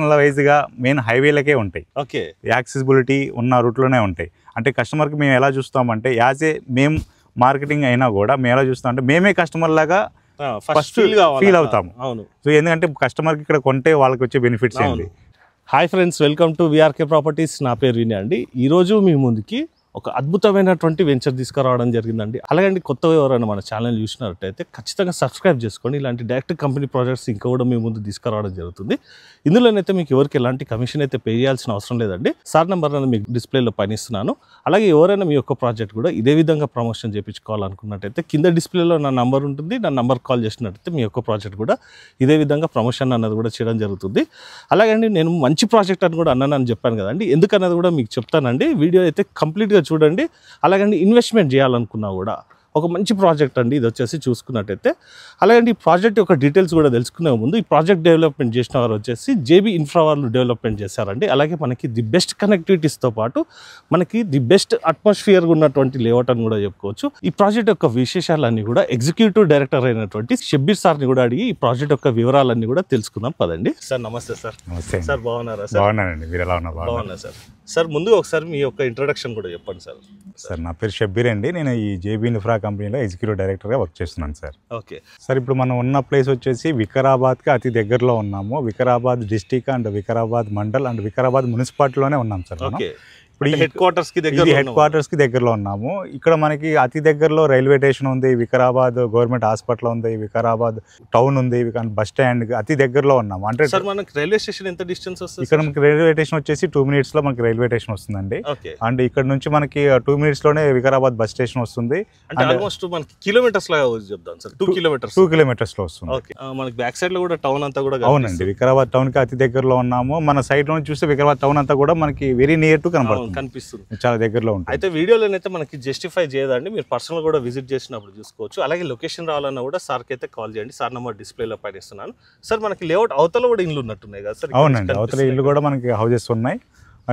వైజ్గా మెయిన్ హైవేలకే ఉంటాయి. Okay, accessibility ఉన్న రూట్లోనే ఉంటాయి. అంటే కస్టమర్కి మేము ఎలా చూస్తామంటే మేము మార్కెటింగ్ అయినా కూడా మేము ఎలా చూస్తామంటే మేమే కస్టమర్ లాగా ఫస్ట్ ఫీల్ అవుతాము. అవును. సో ఎందుకంటే కస్టమర్కి ఇక్కడ కొంటే వాళ్ళకి వచ్చే బెనిఫిట్స్ ఏంటి. Hi friends, welcome to VRK properties. నా పేరు వినయ్ అండి. ఈరోజు మీ ముందుకి ఒక అద్భుతమైనటువంటి వెంచర్ తీసుకురావడం జరిగిందండి. అలాగే కొత్తగా ఎవరైనా మన ఛానల్ చూసినట్టయితే ఖచ్చితంగా సబ్స్క్రైబ్ చేసుకోండి. ఇలాంటి డైరెక్ట్ కంపెనీ ప్రాజెక్ట్స్ ఇంకా కూడా మీ ముందు తీసుకురావడం జరుగుతుంది. ఇందులోనైతే మీకు ఎవరికి ఎలాంటి కమిషన్ అయితే పే చేయాల్సిన అవసరం లేదండి. సార్ నెంబర్ అనేది మీకు డిస్ప్లేలో పైన ఇస్తున్నాను. అలాగే ఎవరైనా మీ యొక్క ప్రాజెక్ట్ కూడా ఇదే విధంగా ప్రమోషన్ చేయించుకోవాలనుకున్నట్టయితే కింద డిస్ప్లేలో నా నంబర్ ఉంటుంది. నా నంబర్ కాల్ చేసినట్టయితే మీ యొక్క ప్రాజెక్ట్ కూడా ఇదే విధంగా ప్రమోషన్ అన్నది కూడా చేయడం జరుగుతుంది. అలాగే నేను మంచి ప్రాజెక్ట్ అని కూడా అన్నానని చెప్పాను కదండి. ఎందుకన్నది కూడా మీకు చెప్తానండి. వీడియో అయితే కంప్లీట్గా చూడండి. అలాగే ఇన్వెస్ట్మెంట్ చేయాలనుకున్నా కూడా ఒక మంచి ప్రాజెక్ట్ అండి ఇది వచ్చేసి చూసుకున్నట్టయితే. అలాగే ఈ ప్రాజెక్ట్ యొక్క డీటెయిల్స్ కూడా తెలుసుకునే ముందు ఈ ప్రాజెక్ట్ డెవలప్మెంట్ చేసిన వారు వచ్చేసి జేబీ ఇన్ఫ్రా వాళ్ళు డెవలప్మెంట్ చేశారండి. అలాగే మనకి ది బెస్ట్ కనెక్టివిటీస్తో పాటు మనకి ది బెస్ట్ అట్మాస్ఫియర్ ఉన్నటువంటి లేఅవుట్ అని కూడా చెప్పుకోవచ్చు. ఈ ప్రాజెక్ట్ యొక్క విశేషాలన్నీ కూడా ఎగ్జిక్యూటివ్ డైరెక్టర్ అయినటువంటి షబ్బీర్ సార్ని కూడా అడిగి ఈ ప్రాజెక్ట్ యొక్క వివరాలన్నీ కూడా తెలుసుకుందాం పదండి. సార్ నమస్తే. సార్ నమస్తే సార్, బాగున్నారా సార్? బాగున్నానండి, మీరు ఎలా ఉన్నారు? బాగున్నా సార్. సార్ ముందుగా ఒకసారి మీ యొక్క ఇంట్రొడక్షన్ కూడా చెప్పండి సార్. సార్ నా పేరు షబ్బీర్ అండి. నేను ఈ జేబీ ఇన్ఫ్రా కంపెనీలో ఎగ్జిక్యూటివ్ డైరెక్టర్గా వర్క్ చేస్తున్నాను సార్. ఓకే సార్, ఇప్పుడు మనం ఉన్న ప్లేస్ వచ్చేసి వికారాబాద్కి అతి దగ్గరలో ఉన్నాము. Vikarabad district and Vikarabad mandal and Vikarabad మున్సిపాలిటీలోనే ఉన్నాం సార్. ఓకే, ఇప్పుడు హెడ్ క్వార్టర్స్ కి దగ్గరలో ఉన్నాము. ఇక్కడ మనకి అతి దగ్గరలో రైల్వే స్టేషన్ ఉంది, వికారాబాద్ గవర్నమెంట్ హాస్పిటల్ ఉంది, వికారాబాద్ టౌన్ ఉంది, బస్ స్టాండ్ అతి దగ్గరలో ఉన్నాము. అంటే సార్ మనకి రైల్వే స్టేషన్ ఎంత డిస్టెన్స్ వస్తుంది? ఇక్కడ మనకి రైల్వే స్టేషన్ వచ్చేసి 2 minutes లో మనకి రైల్వే స్టేషన్ వస్తుందండి. అండ్ ఇక్కడ నుంచి మనకి 2 minutes లోనే వికారాబాద్ బస్ స్టేషన్ వస్తుంది. అంటే ఆల్మోస్ట్ మనకి కిలోమీటర్స్ లో చెప్తాం సార్. 2 kilometers లో వస్తుంది. ఓకే, మనకి బ్యాక్ సైడ్ లో కూడా టౌన్ అంతా కూడా అవునండి, వికారాబాద్ టౌన్ కి అతి దగ్గరలో ఉన్నాము. మన సైడ్ లో చూస్తే వికారాబాద్ టౌన్ అంతా కూడా మనకి వెరీ నియర్ టు కనిపిస్తుంది, చాలా దగ్గరలో ఉంటుంది. అయితే వీడియోలోనైతే మనకి జస్టిఫై చేయదండి, మీరు పర్సనల్ కూడా విజిట్ చేసినప్పుడు చూసుకోవచ్చు. అలాగే లొకేషన్ రావాలన్నా కూడా సార్కి అయితే కాల్ చేయండి. సార్ నెంబర్ డిస్ప్లేలో పైన ఇస్తున్నాను. సార్ మనకి లేఅవుట్ అవతల కూడా ఇల్లు ఉన్నట్టున్నాయి కదా సార్? అవునండి, అవతల ఇల్లు కూడా మనకి హౌజెస్ ఉన్నాయి,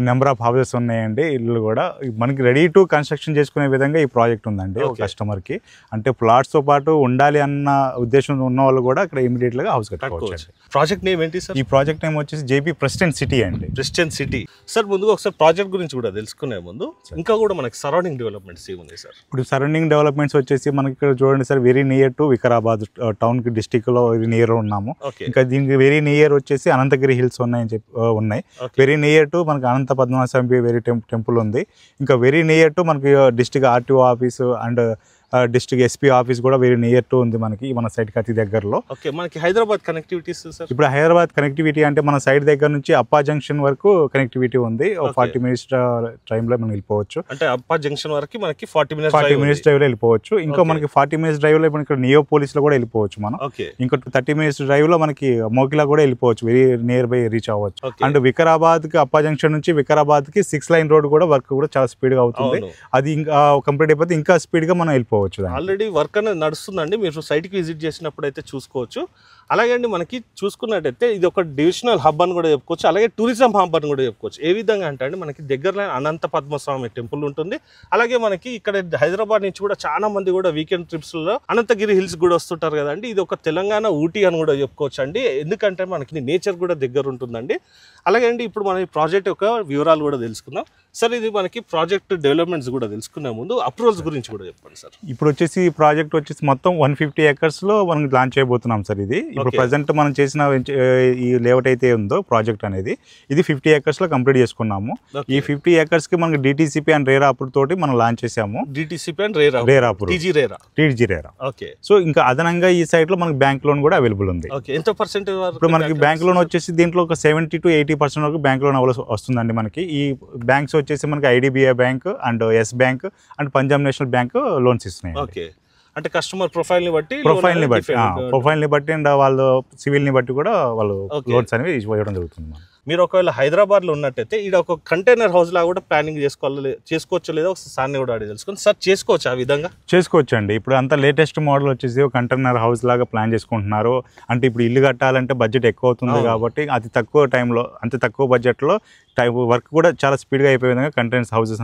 నెంబర్ ఆఫ్ హౌసెస్ ఉన్నాయండి. ఇల్లు కూడా మనకి రెడీ టు కన్స్ట్రక్షన్ చేసుకునే విధంగా ఈ ప్రాజెక్ట్ ఉందండి. ఒక కస్టమర్కి అంటే ప్లాట్స్తో పాటు ఉండాలి అన్న ఉద్దేశం ఉన్న వాళ్ళు కూడా ఇక్కడ ఇమీడియట్గా హౌస్ కట్టుకోవచ్చు. ప్రాజెక్ట్ నేమ్ ఏంటి సార్? ఈ ప్రాజెక్ట్ నేమ్ వచ్చేసి జేబీ ప్రెసిడెంట్ సిటీ అండి. President city. సార్ ముందుగా ఒకసారి ప్రాజెక్ట్ గురించి కూడా తెలుసుకునే ముందు ఇంకా కూడా మనకి సరౌండింగ్ డెవలప్మెంట్స్ ఏముంది సార్? ఇప్పుడు సరౌండింగ్ డెవలప్మెంట్స్ వచ్చేసి మనకి ఇక్కడ చూడండి sir, very near to Vikarabad town కి డిస్టిక్ లో వెరీ నియర్ ఉన్నాము. ఇంకా దీనికి వెరీ నియర్ వచ్చేసి అనంతగిరి హిల్స్ ఉన్నాయి. వెరీ నియర్ టు మనకి అనంత పద్మనాభ స్వామి వెరీ టెంపుల్ ఉంది. ఇంకా వెరీ నియర్ టు మనకి district RTO office and district SP office కూడా వెరీ నియర్ టు ఉంది మనకి మన సైడ్ కి అతి దగ్గరలో. ఓకే, మనకి హైదరాబాద్ కనెక్టివిటీస్ సార్? ఇప్పుడు హైదరాబాద్ కనెక్టివిటీ అంటే మన సైడ్ దగ్గర నుంచి అప్పా జంక్షన్ వరకు కనెక్టివిటీ ఉంది. 40 minutes టైమ్ లో మనం వెళ్ళిపోవచ్చు. అంటే అప్పా జంక్షన్ వరకు మనకి 40 minutes డ్రైవ్ లో వెళ్ళిపోవచ్చు. ఇంకా మనకి 40 minutes డ్రైవ్ లో ఇక్కడ నియోపోలిస్ లో కూడా వెళ్ళిపోవచ్చు మనం. ఇంకా 30 minutes డ్రైవ్ లో మనకి మోకిలా కూడా వెళ్ళిపోవచ్చు, వెరీ నియర్ బై రీచ్ అవ్వచ్చు. అండ్ వికారాబాద్ కి అప్పా జంక్షన్ నుంచి వికారాబాద్ కి 6 lane రోడ్ కూడా వర్క్ కూడా చాలా స్పీడ్ గా అవుతుంది. అది ఇంకా కంప్లీట్ అయిపోతే ఇంకా స్పీడ్ గా మనం వెళ్ళిపోవచ్చు. ఆల్రెడీ వర్క్ అనేది నడుస్తుందండి, మీరు సైట్కి విజిట్ చేసినప్పుడు అయితే చూసుకోవచ్చు. అలాగే అండి మనకి చూసుకున్నట్టయితే ఇది ఒక డివిజనల్ హబ్ అని కూడా చెప్పుకోవచ్చు. అలాగే టూరిజం హబ్ అని కూడా చెప్పుకోవచ్చు. ఏ విధంగా అంటే అండి మనకి దగ్గరలో అనంత పద్మస్వామి టెంపుల్ ఉంటుంది. అలాగే మనకి ఇక్కడ హైదరాబాద్ నుంచి కూడా చాలా మంది కూడా వీకెండ్ ట్రిప్స్లో అనంతగిరి హిల్స్ కూడా వస్తుంటారు కదండి. ఇది ఒక తెలంగాణ ఊటీ అని కూడా చెప్పుకోవచ్చు అండి, ఎందుకంటే మనకి నేచర్ కూడా దగ్గర ఉంటుందండి. అలాగే అండి ఇప్పుడు మన ప్రాజెక్ట్ యొక్క వివరాలు కూడా తెలుసుకుందాం. సార్ ఇది మనకి ప్రాజెక్ట్ డెవలప్మెంట్స్ కూడా తెలుసుకునే ముందు అప్రూవల్స్ గురించి కూడా చెప్పండి సార్. ఇప్పుడు వచ్చేసి ఈ ప్రాజెక్ట్ వచ్చేసి మొత్తం 150 acres లో మనం లాంచ్ చేయబోతున్నాం సార్. ఇది ఇప్పుడు ప్రజెంట్ మనం చేసిన ఈ లేఅవుట్ అయితే ఉందో ప్రాజెక్ట్ అనేది ఇది 50 acres లో కంప్లీట్ చేసుకున్నాము. ఈ 50 acres కి మనకి డిటిసిపి అండ్ రేరా అప్రూవ్ తోటి మనం లాంచ్ చేసాము. DTCP and RERA approve, TG RERA. Okay, so ఇంకా అదనంగా ఈ సైట్ లో మనకి బ్యాంక్ లోన్ కూడా అవైలబుల్ ఉంది. ఎంత పర్సెంట్? ఇప్పుడు మనకి బ్యాంక్ లోన్ వచ్చేసి దీంట్లో ఒక 70 to 80% వరకు బ్యాంక్ లోన్ వస్తుందండి. మనకి ఈ బ్యాంక్స్ వచ్చేసి మనకి IDBI bank and Yes bank and Punjab national bank loans ఇస్తున్నాయి. ఓకే, అంటే కస్టమర్ ప్రొఫైల్ ని బట్టి అండ్ వాళ్ళు సివిల్ ని బట్టి కూడా వాళ్ళు లోన్స్ అనేవి ఇవ్వడం జరుగుతుంది. మీరు ఒకవేళ హైదరాబాద్లో ఉన్నట్టయితే ఇక్కడ ఒక కంటైనర్ హౌస్ లాగా కూడా ప్లానింగ్ చేసుకోవచ్చు లేదా ఒక సార్ని కూడా అడిగి తెలుసుకొని సార్ చేసుకోవచ్చు. ఆ విధంగా చేసుకోవచ్చు అండి. ఇప్పుడు అంతా లేటెస్ట్ మోడల్ వచ్చేసి ఒక కంటైనర్ హౌస్ లాగా ప్లాన్ చేసుకుంటున్నారు. అంటే ఇప్పుడు ఇల్లు కట్టాలంటే బడ్జెట్ ఎక్కువ అవుతుంది కాబట్టి అతి తక్కువ టైంలో అంత తక్కువ బడ్జెట్లో వర్క్ కూడా చాలా స్పీడ్ గా అయిపోయే విధంగా కంటైనర్ హౌసెస్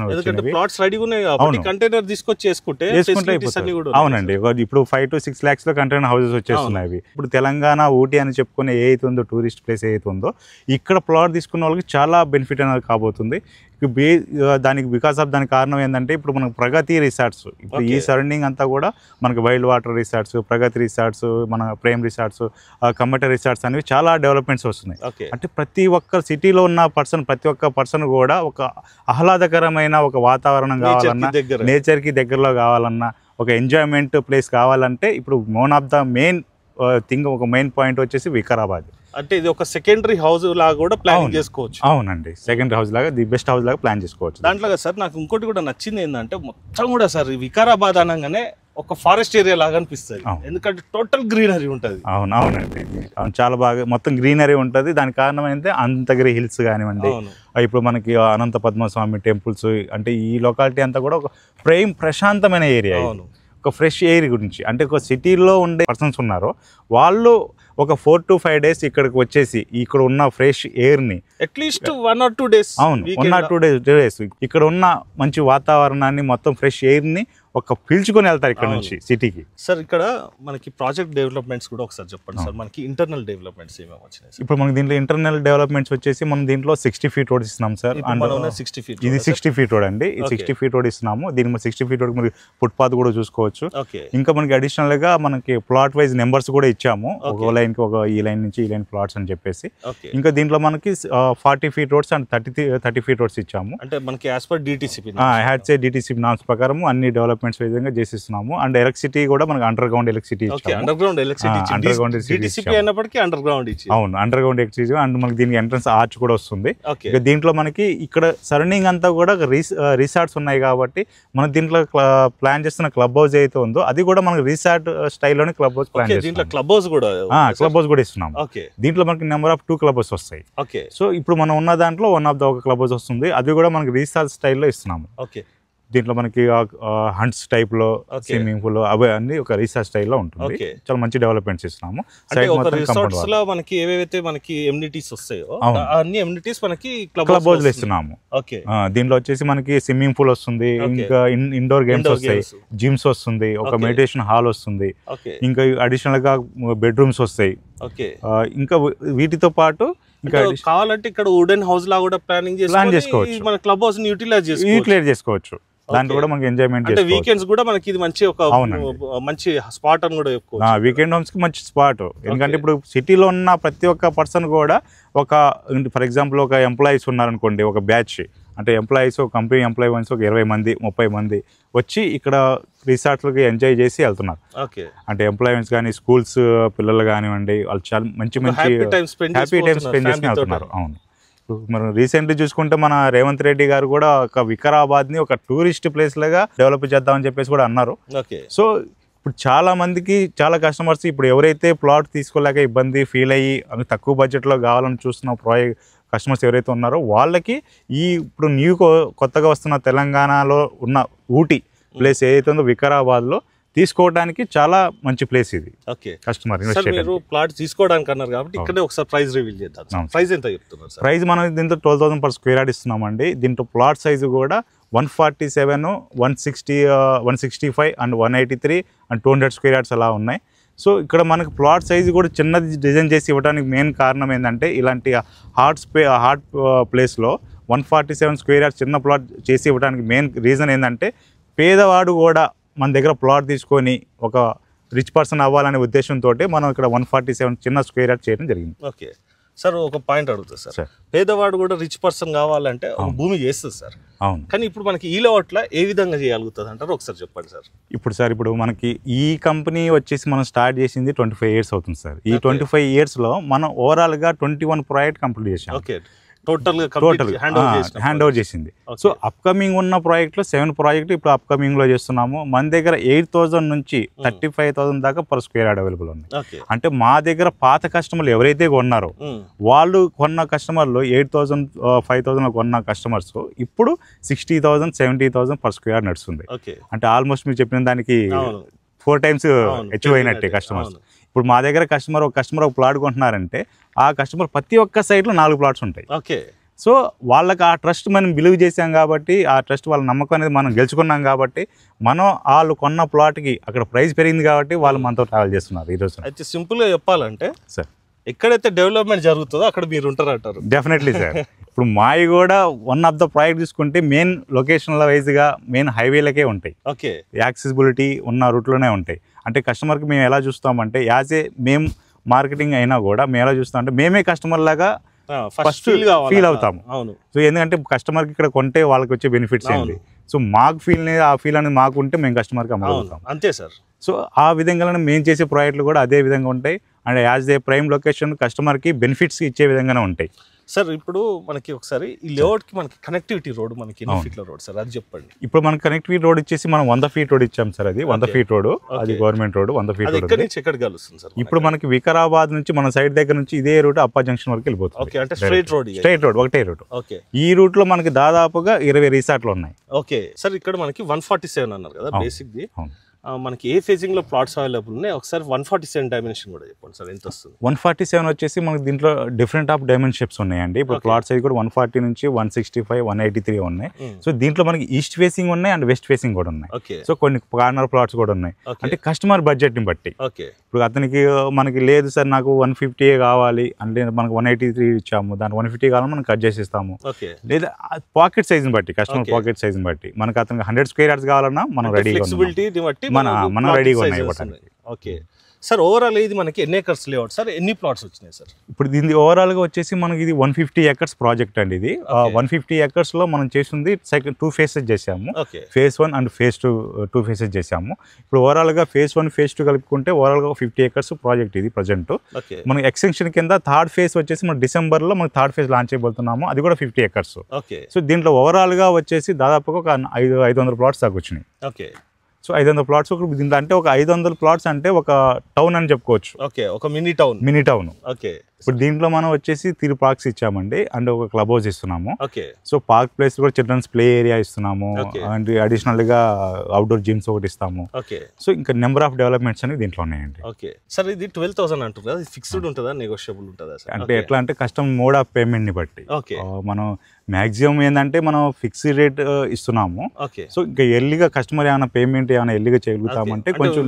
అవునండి. ఇప్పుడు 5 to 6 lakhs లో కంటైనర్ హౌసెస్ వచ్చేస్తున్నాయి. ఇప్పుడు తెలంగాణ ఊటీ అని చెప్పుకునే ఏ అయితే ఉందో టూరిస్ట్ ప్లేస్ ఏదైతే ఉందో ఇక్కడ ప్లాట్ తీసుకున్న వాళ్ళకి చాలా బెనిఫిట్ అనేది కాబోతుంది. దానికి బికాస్ ఆఫ్ దానికి కారణం ఏంటంటే ఇప్పుడు మనకు ప్రగతి రిసార్ట్స్, ఇప్పుడు ఈ సరౌండింగ్ అంతా కూడా మనకు వైల్డ్ వాటర్ రిసార్ట్స్, ప్రగతి రిసార్ట్స్, మన ప్రేమ్ రిసార్ట్స్, కమ్మట రిసార్ట్స్ అనేవి చాలా డెవలప్మెంట్స్ వస్తున్నాయి. అంటే ప్రతి ఒక్క సిటీలో ఉన్న ప్రతి ఒక్క పర్సన్ కూడా ఒక ఆహ్లాదకరమైన ఒక వాతావరణం కావాలన్నా, నేచర్కి దగ్గరలో కావాలన్నా, ఒక ఎంజాయ్మెంట్ ప్లేస్ కావాలంటే ఇప్పుడు one of the main thing, ఒక మెయిన్ పాయింట్ వచ్చేసి వికారాబాద్. అంటే ఇది ఒక సెకండరీ హౌస్ లాగా కూడా ప్లాన్ చేసుకోవచ్చు. అవునండి, సెకండరీ హౌస్ లాగా, ది బెస్ట్ హౌస్ లాగా ప్లాన్ చేసుకోవచ్చు. దాంట్లో సార్ నాకు ఇంకోటి కూడా నచ్చింది ఏంటంటే మొత్తం కూడా సార్ వికారాబాద్ అనగానే ఒక ఫారెస్ట్ ఏరియా లాగా అనిపిస్తుంది, ఎందుకంటే టోటల్ గ్రీనరీ ఉంటుంది. అవునండి, చాలా బాగా మొత్తం గ్రీనరీ ఉంటుంది. దానికి కారణం అయితే అనంతగిరి హిల్స్ కానివ్వండి, ఇప్పుడు మనకి అనంత పద్మస్వామి టెంపుల్స్, అంటే ఈ లొకాలిటీ అంతా కూడా ఒక ప్రశాంతమైన ఏరియా, ఒక ఫ్రెష్ ఎయిర్ గురించి. అంటే ఒక సిటీలో ఉండే పర్సన్స్ ఉన్నారో వాళ్ళు ఒక 4 to 5 days ఇక్కడికి వచ్చేసి ఇక్కడ ఉన్న ఫ్రెష్ ఎయిర్ని అట్లీస్ట్ 1 or 2 days, అవును 1 or 2 days ఇక్కడ ఉన్న మంచి వాతావరణాన్ని మొత్తం ఫ్రెష్ ఎయిర్ని ఒక పీల్చుకొని వెళ్తారు ఇక్కడ నుంచి సిటీకి. సార్ ఇక్కడ మనకి ప్రాజెక్ట్ డెవలప్మెంట్స్ కూడా ఒకసారి చెప్పండి సార్, మనకి ఇంటర్నల్ డెవలప్మెంట్స్ ఏమేమి వచ్చినాయి? ఇప్పుడు మనకి దీంట్లో ఇంటర్నల్ డెవలప్మెంట్స్ వచ్చేసి మనం దీంట్లో 60 feet రోడ్ ఇస్తున్నాం సార్. ఇది 60 feet రోడ్ అండి, ఈ 60 feet రోడ్ ఇస్తున్నాము. దీని 60 feet రోడ్ మనకి ఫుట్పాత్ కూడా చూసుకోవచ్చు. ఇంకా మనకి అడిషనల్ గా మనకి ప్లాట్ వైజ్ నెంబర్స్ కూడా ఇచ్చాము, ఒక లైన్ కి ఒక ఈ లైన్ నుంచి ఈ లైన్ ప్లాట్స్ అని చెప్పేసి. ఇంకా దీంట్లో మనకి 40 feet roads and 30 feet roads ఇచ్చాము. అంటే మనకి as per DTCP DTCP norms ప్రకారం అన్ని డెవలప్మెంట్స్ విధంగా చేసిస్తున్నాము. అండ్ ఎలక్ట్రిసిటీ కూడా మనకి అండర్ గ్రౌండ్ ఎలక్ట్రిసిటీ, అవును అండర్ గ్రౌండ్ ఎలక్ట్రిసిటీ. అండ్ మనకి దీనికి ఎంట్రన్స్ ఆర్చ్ కూడా వస్తుంది. దీంట్లో మనకి ఇక్కడ సరౌండింగ్ అంతా కూడా రిసార్ట్స్ ఉన్నాయి కాబట్టి మన దీంట్లో ప్లాన్ చేస్తున్న క్లబ్ హౌస్ అయితే ఉందో అది కూడా మనకి రిసార్ట్ స్టైల్లోనే క్లబ్ హౌస్ ప్లాన్ చేస్తున్నాం. క్లబ్ హౌస్ కూడా ఇస్తున్నాం. దీంట్లో మనకి నెంబర్ ఆఫ్ 2 క్లబ్ హౌస్ వస్తాయి. సో ఇప్పుడు మనం ఉన్న దాంట్లో వన్ ఆఫ్ ద ఒక క్లబ్ హౌస్ వస్తుంది, అది కూడా మనకి రిసార్ట్ స్టైల్లో ఇస్తున్నాము. దీంట్లో మనకి హంట్స్ టైప్ లో, స్విమ్మింగ్ పూల్, అవి అన్ని ఒక రిసార్ట్ స్టైల్లో ఉంటుంది. చాలా మంచి డెవలప్మెంట్స్ ఇస్తున్నాము. మనకి ఏవైతే మనకి ఎమ్యూనిటీస్ వస్తాయో అన్ని ఎమ్యూనిటీస్ మనకి క్లబ్ హౌస్ లో ఇస్తున్నాము. దీంట్లో వచ్చేసి మనకి స్విమ్మింగ్ పూల్ వస్తుంది, ఇంకా ఇండోర్ గేమ్స్ వస్తాయి, జిమ్స్ వస్తుంది, ఒక మెడిటేషన్ హాల్ వస్తుంది, ఇంకా అడిషనల్ గా బెడ్రూమ్స్ వస్తాయి. ఇంకా వీటితో పాటు ఇంకా కావాలంటే ఇక్కడ వుడెన్ హౌస్ లా కూడా ప్లాన్ చేసుకోవచ్చు, మన క్లబ్ హౌస్ ని యూటిలైజ్ చేసుకోవచ్చు. దాంట్లో కూడా మనకి ఎంజాయ్మెంట్, అంటే వీకెండ్స్ కూడా మనకి ఇది మంచి ఒక మంచి స్పాట్ అని కూడా చెప్పుకోవచ్చు. వీకెండ్ హోమ్స్ కి మంచి స్పాట్, ఎందుకంటే ఇప్పుడు సిటీలో ఉన్న ప్రతి ఒక్క పర్సన్ కూడా ఒక ఫర్ ఎగ్జాంపుల్ ఒక ఎంప్లాయీస్ ఉన్నారనుకోండి, ఒక బ్యాచ్, అంటే ఎంప్లాయీస్ ఒక కంపెనీ ఎంప్లాయీ వన్స్ ఒక 20 మంది 30 మంది వచ్చి ఇక్కడ రిసార్ట్లకి ఎంజాయ్ చేసి వెళ్తున్నారు. అంటే ఎంప్లాయీస్ కానీ స్కూల్స్ పిల్లలు కానివ్వండి, వాళ్ళు చాలా మంచి హ్యాపీ టైం స్పెండ్ చేసి వెళ్తున్నారు. అవును, మనం రీసెంట్లీ చూసుకుంటే మన రేవంత్ రెడ్డి గారు కూడా ఒక వికారాబాద్ ని ఒక టూరిస్ట్ ప్లేస్ లాగా డెవలప్ చేద్దామని చెప్పేసి కూడా అన్నారు. సో ఇప్పుడు చాలా మందికి చాలా కస్టమర్స్ ఇప్పుడు ఎవరైతే ప్లాట్ తీసుకోలేక ఇబ్బంది ఫీల్ అయ్యి తక్కువ బడ్జెట్లో కావాలని చూస్తున్న కస్టమర్స్ ఎవరైతే ఉన్నారో వాళ్ళకి ఈ ఇప్పుడు కొత్తగా వస్తున్న తెలంగాణలో ఉన్న ఊటీ ప్లేస్ ఏదైతే ఉందో వికారాబాద్లో తీసుకోవడానికి చాలా మంచి ప్లేస్ ఇది. కస్టమర్ ప్లాట్ తీసుకోవడానికి అన్నారు కాబట్టి ఇక్కడే ఒకసారి ప్రైస్ రివీల్ చేద్దాం. ప్రైస్ ఎంత చెప్తున్నారు? ప్రైస్ మనం దీంతో 12,000 per square yard ఇస్తున్నామండి. దీంట్లో ప్లాట్ సైజు కూడా 147, 160, 165 అండ్ 183 అండ్ 200 square yards అలా ఉన్నాయి. సో ఇక్కడ మనకు ప్లాట్ సైజు కూడా చిన్నది డిజైన్ చేసి ఇవ్వడానికి మెయిన్ కారణం ఏంటంటే ఇలాంటి హాట్ ప్లేస్లో 147 square yards చిన్న ప్లాట్ చేసి ఇవ్వడానికి మెయిన్ రీజన్ ఏంటంటే పేదవాడు కూడా మన దగ్గర ప్లాట్ తీసుకొని ఒక రిచ్ పర్సన్ అవ్వాలనే ఉద్దేశంతో మనం ఇక్కడ 147 చిన్న స్క్వేర్ యార్డ్ చేయడం జరిగింది. ఓకే సార్, ఒక పాయింట్ అడుగుతా సార్, పేదవాడు కూడా రిచ్ పర్సన్ కావాలంటే భూమి చేస్తుంది సార్. అవును, కానీ ఇప్పుడు మనకి ఈ లేఅవుట్లో ఏ విధంగా చేయగలుగుతుంది అంటారు ఒకసారి చెప్పండి సార్. ఇప్పుడు మనకి ఈ కంపెనీ వచ్చేసి మనం స్టార్ట్ చేసింది 25 years అవుతుంది సార్. ఈ 25 yearsలో మనం ఓవరాల్గా 21 ప్రాజెక్ట్ కంప్లీట్ చేసాం. ఓకే, టోటల్ హ్యాండ్ ఓవర్ చేసింది. సో అప్కమింగ్ ఉన్న ప్రాజెక్ట్లో 7 ప్రాజెక్ట్ ఇప్పుడు అప్కమింగ్ లో చేస్తున్నాము. మన దగ్గర 8,000 నుంచి 35,000 దాకా per square yard అవైలబుల్ ఉన్నాయి. అంటే మా దగ్గర పాత కస్టమర్లు ఎవరైతే కొన్నారో వాళ్ళు కొన్న కస్టమర్లు 8,000, 5,000 కొన్న కస్టమర్స్ ఇప్పుడు 60,000, 70,000 per square yard నడుస్తుంది. అంటే ఆల్మోస్ట్ మీరు చెప్పిన దానికి 4 times ఎక్కువ అయినట్టే కస్టమర్స్. ఇప్పుడు మా దగ్గర ఒక కస్టమర్ ఒక ప్లాట్ కొంటున్నారంటే ఆ కస్టమర్ ప్రతి ఒక్క సైట్లో 4 plots ఉంటాయి. సో వాళ్ళకి ఆ ట్రస్ట్ మనం బిలీవ్ చేసాం కాబట్టి, ఆ ట్రస్ట్ వాళ్ళ నమ్మకం అనేది మనం గెలుచుకున్నాం కాబట్టి, మనం వాళ్ళు కొన్న ప్లాట్కి అక్కడ ప్రైస్ పెరిగింది కాబట్టి వాళ్ళు మనతో ట్రావెల్ చేస్తున్నారు ఈరోజు. అయితే సింపుల్గా చెప్పాలంటే సార్, ఎక్కడైతే డెవలప్మెంట్ జరుగుతుందో అక్కడ మీరు ఉంటారు అంటారు. Definitely sir. ఇప్పుడు మావి కూడా వన్ ఆఫ్ ద ప్రాజెక్ట్ తీసుకుంటే మెయిన్ లొకేషన్ల వైజ్గా మెయిన్ హైవేలకే ఉంటాయి. ఓకే, యాక్సెసిబిలిటీ ఉన్న రూట్లోనే ఉంటాయి. అంటే కస్టమర్కి మేము ఎలా చూస్తామంటే మేము మార్కెటింగ్ అయినా కూడా మేము ఎలా చూస్తామంటే మేమే కస్టమర్ లాగా ఫస్ట్ ఫీల్ అవుతాము. అవును. సో ఎందుకంటే కస్టమర్కి ఇక్కడ కొంటే వాళ్ళకి వచ్చే బెనిఫిట్స్ ఏంటి, సో మాకు ఆ ఫీల్ అనేది మాకు ఉంటే మేము కస్టమర్కి అమ్మగలుగుతాం. అంతే సార్. సో ఆ విధంగానే మేము చేసే ప్రాజెక్టులు కూడా అదే విధంగా ఉంటాయి. And as a prime location కస్టమర్కి బెనిఫిట్స్ ఇచ్చే విధంగానే ఉంటాయి. సార్ ఇప్పుడు మనకి ఒకసారి ఈ లేఅవుట్కి మనకి కనెక్టివిటీ రోడ్ మనకి ఎన్ని ఫీట్ల రోడ్ సార్ అది చెప్పండి. ఇప్పుడు మనకి కనెక్టివిటీ రోడ్ ఇచ్చేసి మనం 100 ఫీట్ రోడ్ ఇచ్చాం సార్. అది 100 ఫీట్ రోడ్, అది గవర్నమెంట్ రోడ్ 100 ఫీట్ రోడ్. ఎక్కడి నుంచి ఎక్కడికి కలుస్తుంది సార్? ఇప్పుడు మనకి వికారాబాద్ నుంచి మన సైడ్ దగ్గర నుంచి ఇదే రూట్ అప్పా జంక్షన్ వరకు వెళ్ళిపోతుంది. ఓకే, అంటే స్ట్రైట్ రోడ్ ఒకటే రూట్. ఓకే, ఈ రూట్ లో మనకి దాదాపుగా 20 రిసార్ట్లు ఉన్నాయి. ఓకే సార్, ఇక్కడ మనకి 147 అన్నారు కదా బేసిక్ ది. మనకి ఏ ఫేజింగ్ లో ప్లాట్స్ అవైలబుల్ ఉన్నాయి ఒకసారి 147 డైమెన్షన్ కూడా చెప్పండి సార్, ఎంత వస్తుంది? 147 వచ్చేసి మనకి దీంట్లో డిఫరెంట్ ఆఫ్ డైమెన్షిప్స్ ఉన్నాయండి. ఇప్పుడు ప్లాట్ సైజ్ కూడా 140 నుంచి 165, 183 ఉన్నాయి. సో దీంట్లో మనకి ఈస్ట్ ఫేసింగ్ ఉన్నాయి అండ్ వెస్ట్ ఫేసింగ్ కూడా ఉన్నాయి. సో కొన్ని కార్నర్ ప్లాట్స్ కూడా ఉన్నాయి. అంటే కస్టమర్ బడ్జెట్ ని బట్టి. ఇప్పుడు అతనికి మనకి లేదు సార్ నాకు 150 కావాలి అంటే మనకు 183 ఇచ్చాము, దానికి 150 కావాలని మనం కట్ చేసి ఇస్తాము. లేదా పాకెట్ సైజ్ ని బట్టి, కస్టమర్ పాకెట్ సైజ్ ని బట్టి మనకి అతనికి 100 స్క్వేర్ యార్డ్స్ కావాలన్నా మనం రెడీగా మనం రెడీగా ఉన్నాయి. ఓకే సార్, ఓవరాల్ ఇది మనకి ఎన్ని ఎకర్స్ లేఅవుట్ సార్, ఎన్ని ప్లాట్స్ వచ్చినాయి సార్? ఇప్పుడు దీని ఓవరాల్ గా వచ్చేసి మనకి ఇది 150 ఎకర్స్ ప్రాజెక్ట్ అండి. ఇది 150 ఎకర్స్ లో మనం చేసింది 2 ఫేసెస్ చేసాము. ఫేజ్ 1 అండ్ ఫేజ్ 2 ఫేసెస్ చేసాము. ఇప్పుడు ఓవరాల్ గా ఫేజ్ 1 ఫేజ్ 2 కలుపుకుంటే ఓవరాల్ గా 50 ఎకర్స్ ప్రాజెక్ట్ ఇది ప్రజెంట్. మనకి ఎక్స్టెన్షన్ కింద థర్డ్ ఫేజ్ వచ్చేసి మనం డిసెంబర్ లో మనం థర్డ్ ఫేజ్ లాంచ్ చేయబోతున్నాము, అది కూడా 50 ఎకర్స్. సో దీంట్లో ఓవరాల్ గా వచ్చేసి దాదాపుగా ఒక 500 ప్లాట్స్ దాకా వచ్చినాయి. సో 500 ప్లాట్స్ దీంట్లో అంటే ఒక 500 ప్లాట్స్ అంటే ఒక టౌన్ అని చెప్పుకోవచ్చు. ఓకే, ఒక మినీ టౌన్. ఓకే, ఇప్పుడు దీంట్లో మనం వచ్చేసి 3 పార్క్స్ ఇచ్చామండి అండ్ ఒక క్లబ్ హౌస్ ఇస్తున్నాము. సో పార్క్ ప్లేస్ కూడా చిల్డ్రన్స్ ప్లే ఏరియా ఇస్తున్నాము అండ్ అడిషనల్ గా అవుట్డోర్ జిమ్స్ ఒకటి ఇస్తాము. సో ఇంకా నెంబర్ ఆఫ్ డెవలప్మెంట్స్ అనేవి దీంట్లో ఉన్నాయండి. ఓకే సార్, ఇది 12,000 అంటారు కదా, ఫిక్స్డ్ ఉంటుందా నెగోషియబుల్ ఉంటుందా సార్? అంటే ఎట్లా అంటే కస్టమర్ మోడ్ ఆఫ్ పేమెంట్ ని బట్టి మనం మాక్సిమం ఏంటంటే మనం ఫిక్స్డ్ రేట్ ఇస్తున్నాము. సో ఇంకా ఎర్లీగా కస్టమర్ ఏమైనా పేమెంట్ ఏమైనా ఎర్లీగా చేయగలుగుతామంటే కొంచెం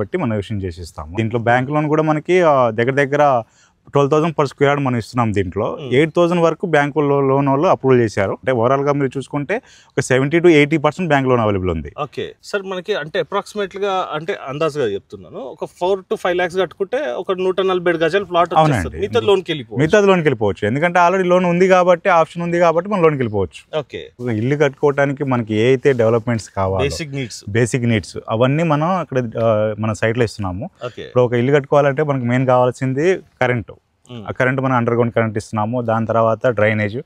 బట్టి మనం నెగోషియేషన్ చేసి ఇస్తాము. దీంట్లో బ్యాంక్ లోన్ కూడా మనకి దగ్గర 12,000 per square యార్డ్ మనం ఇస్తున్నాం. దీంట్లో 8,000 వరకు బ్యాంకు లోన్ వాళ్ళు అప్రూవల్ చేశారు. అంటే ఓవరాల్ గా మీరు చూసుకుంటే ఒక 70 to 80% బ్యాంక్ లోన్ అవైలబుల్ ఉంది. ఓకే సార్, మనకి అంటే అప్రాక్సిమేట్ గా అంటే అందాజుగా చెప్తున్నాను ఒక 4 to 5 lakhs కట్టుకుంటే ఒక 140 గజాల ప్లాట్ మిగతా లోన్కి వెళ్ళిపోవచ్చు. ఎందుకంటే ఆల్రెడీ లోన్ ఉంది కాబట్టి, ఆప్షన్ ఉంది కాబట్టి మనం లోన్కి వెళ్ళిపోవచ్చు. ఓకే, ఇల్లు కట్టుకోవడానికి మనకి ఏ అయితే డెవలప్మెంట్స్ కావాలి, బేసిక్ నీడ్స్ అవన్నీ మనం అక్కడ మన సైట్ లో ఇస్తున్నాము. ఇప్పుడు ఒక ఇల్లు కట్టుకోవాలంటే మనకి మెయిన్ కావాల్సింది కరెంటు. ఆ కరెంట్ మనం అండర్ గ్రౌండ్ కరెంట్ ఇస్తున్నాము. దాని తర్వాత డ్రైనేజ్,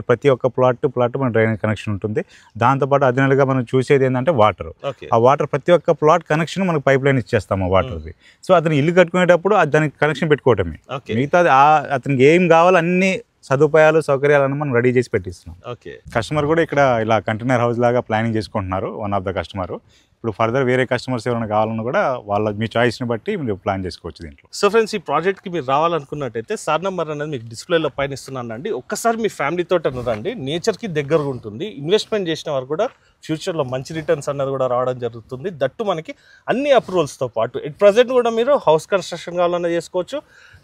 ప్రతి ఒక్క ప్లాట్ మన డ్రైనేజ్ కనెక్షన్ ఉంటుంది. దాంతోపాటు అదనంగా మనం చూసేది ఏంటంటే వాటర్. ఆ వాటర్ ప్రతి ఒక్క ప్లాట్ కనెక్షన్ మనకు పైప్ లైన్ ఇచ్చేస్తాము వాటర్ది. సో అతను ఇల్లు కట్టుకునేటప్పుడు దానికి కనెక్షన్ పెట్టుకోవటమే. మిగతాది అతనికి ఏం కావాలో అన్ని సదుపాయాలు సౌకర్యాలను మనం రెడీ చేసి పెట్టిస్తున్నాం. కస్టమర్ కూడా ఇక్కడ ఇలా కంటైనర్ హౌస్ లాగా ప్లానింగ్ చేసుకుంటున్నారు వన్ ఆఫ్ ద కస్టమర్. ఇప్పుడు ఫర్దర్ వేరే కస్టమర్స్ ఎవరైనా కావాలన్నా కూడా మీ చాయిస్ని బట్టి మీరు ప్లాన్ చేసుకోవచ్చు దీంట్లో. సో ఫ్రెండ్స్, ఈ ప్రాజెక్ట్కి మీరు రావాలనుకున్నట్టయితే సార్ నెంబర్ అనేది మీకు డిస్ప్లేలో పైన ఇస్తున్నానండి. ఒక్కసారి మీ ఫ్యామిలీతో రండి, నేచర్కి దగ్గరగా ఉంటుంది. ఇన్వెస్ట్మెంట్ చేసిన వారు కూడా ఫ్యూచర్లో మంచి రిటర్న్స్ అన్నది కూడా రావడం జరుగుతుంది. దట్టు మనకి అన్ని అప్రూవల్స్తో పాటు ఎట్ ప్రజెంట్ కూడా మీరు హౌస్ కన్స్ట్రక్షన్ కావాలన్నా చేసుకోవచ్చు,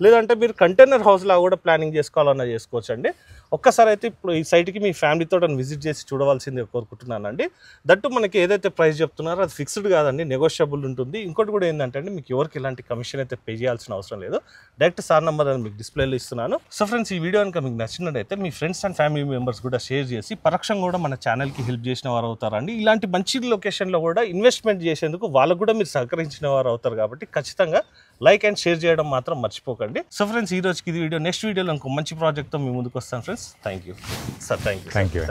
లేదంటే మీరు కంటైనర్ హౌస్ లాగా కూడా ప్లానింగ్ చేసుకోవాలన్నా చేసుకోవచ్చు అండి. ఒక్కసారి అయితే ఇప్పుడు ఈ సైట్కి మీ ఫ్యామిలీతో విజిట్ చేసి చూడవలసింది కోరుకుంటున్నానండి. దట్టు మనకి ఏదైతే ప్రైస్ చెప్తున్నారో అది ఫిక్స్డ్ కాదండి, నెగోషియబుల్ ఉంటుంది. ఇంకోటి కూడా ఏంటంటే మీకు ఎవరికి ఇలాంటి కమిషన్ అయితే పే చేయాల్సిన అవసరం లేదు. డైరెక్ట్ సార్ నెంబర్ అని మీకు డిస్ప్లేలో ఇస్తున్నాను. సో ఫ్రెండ్స్, ఈ వీడియో కనుక మీకు నచ్చినట్టయితే మీ ఫ్రెండ్స్ అండ్ ఫ్యామిలీ మెంబర్స్ కూడా షేర్ చేసి పరోక్షంగా కూడా మన ఛానల్కి హెల్ప్ చేసిన వారు అవుతారండి. ఇలాంటి మంచి లొకేషన్లో కూడా ఇన్వెస్ట్మెంట్ చేసేందుకు వాళ్ళకు కూడా మీరు సహకరించిన వారు అవుతారు. కాబట్టి ఖచ్చితంగా లైక్ అండ్ షేర్ చేయడం మాత్రం మర్చిపోకండి. సో ఫ్రెండ్స్, ఈ రోజుకి ఇది వీడియో. నెక్స్ట్ వీడియోలో ఇంకో మంచి ప్రాజెక్ట్తో మీ ముందుకు వస్తాను friends. Thank you sir. Thank you.